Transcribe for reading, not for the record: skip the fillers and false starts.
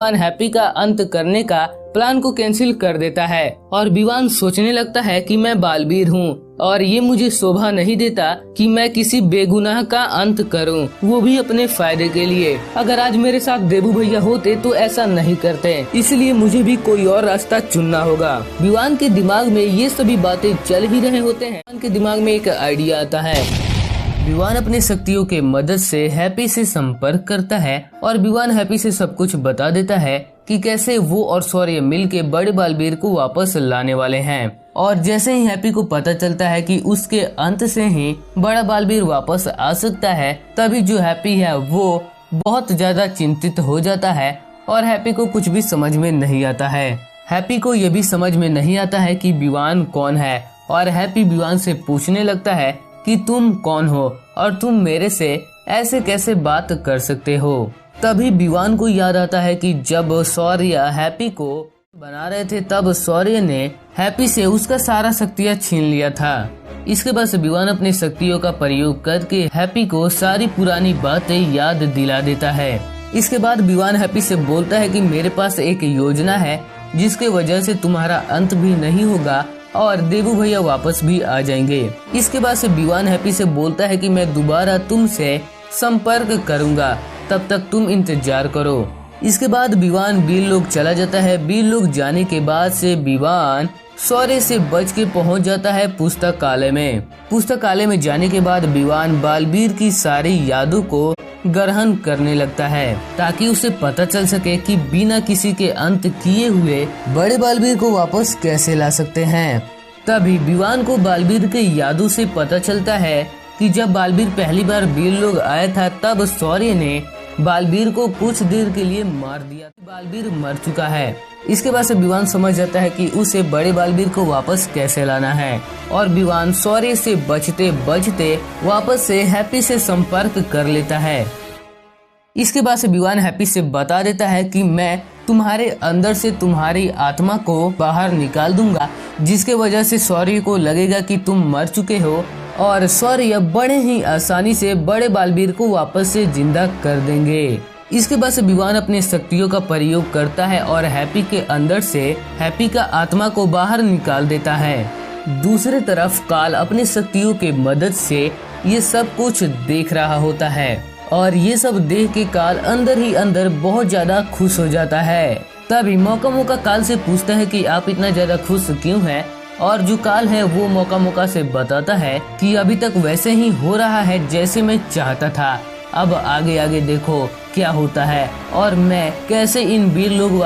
Vivaan happy का अंत करने का प्लान को कैंसिल कर देता है और विवान सोचने लगता है कि मैं बालवीर हूँ और ये मुझे शोभा नहीं देता कि मैं किसी बेगुनाह का अंत करूं, वो भी अपने फायदे के लिए। अगर आज मेरे साथ देबू भैया होते तो ऐसा नहीं करते, इसलिए मुझे भी कोई और रास्ता चुनना होगा। विवान के दिमाग में ये सभी बातें चल ही रहे होते हैं। विवान के दिमाग में एक आइडिया आता है। विवान अपनी शक्तियों के मदद से हैप्पी से संपर्क करता है और विवान हैप्पी से सब कुछ बता देता है कि कैसे वो और शौर्य मिलके बड़े बालवीर को वापस लाने वाले हैं। और जैसे ही हैप्पी को पता चलता है कि उसके अंत से ही बड़ा बालवीर वापस आ सकता है, तभी जो हैप्पी है वो बहुत ज्यादा चिंतित हो जाता है और हैप्पी को कुछ भी समझ में नहीं आता है। हैप्पी को ये भी समझ में नहीं आता है कि विवान कौन है और हैप्पी विवान से पूछने लगता है कि तुम कौन हो और तुम मेरे से ऐसे कैसे बात कर सकते हो। तभी विवान को याद आता है कि जब शौर्य हैप्पी को बना रहे थे तब शौर्य ने हैप्पी से उसका सारा शक्तियाँ छीन लिया था। इसके बाद विवान अपनी शक्तियों का प्रयोग करके हैप्पी को सारी पुरानी बातें याद दिला देता है। इसके बाद विवान हैप्पी से बोलता है कि मेरे पास एक योजना है जिसके वजह से तुम्हारा अंत भी नहीं होगा और देबू भैया वापस भी आ जाएंगे। इसके बाद से विवान हैप्पी से बोलता है कि मैं दोबारा तुमसे संपर्क करूंगा, तब तक तुम इंतजार करो। इसके बाद विवान बीर लोग चला जाता है। बीर लोग जाने के बाद से विवान शौर्य से बच के पहुंच जाता है पुस्तकालय में। पुस्तकालय में जाने के बाद विवान बालवीर की सारी यादों को ग्रहण करने लगता है ताकि उसे पता चल सके कि बिना किसी के अंत किए हुए बड़े बालवीर को वापस कैसे ला सकते हैं। तभी विवान को बालवीर के यादों से पता चलता है कि जब बालवीर पहली बार बीर लोग आया था तब शौर्य ने बालवीर को कुछ देर के लिए मार दिया। बालवीर मर चुका है। इसके बाद से विवान समझ जाता है कि उसे बड़े बालवीर को वापस कैसे लाना है और विवान शौर्य से बचते बचते वापस से हैप्पी से संपर्क कर लेता है। इसके बाद से विवान हैप्पी से बता देता है कि मैं तुम्हारे अंदर से तुम्हारी आत्मा को बाहर निकाल दूंगा, जिसके वजह से शौर्य को लगेगा कि तुम मर चुके हो और शौर्य बड़े ही आसानी से बड़े बालवीर को वापस से जिंदा कर देंगे। इसके बाद से विवान अपनी शक्तियों का प्रयोग करता है और हैप्पी के अंदर से हैप्पी का आत्मा को बाहर निकाल देता है। दूसरी तरफ काल अपनी शक्तियों के मदद से ये सब कुछ देख रहा होता है और ये सब देख के काल अंदर ही अंदर बहुत ज्यादा खुश हो जाता है। तभी मौका काल से पूछता है कि आप इतना ज्यादा खुश क्यों हैं? और जो काल है वो मौका से बताता है कि अभी तक वैसे ही हो रहा है जैसे मैं चाहता था। अब आगे देखो क्या होता है और मैं कैसे इन वीर लोग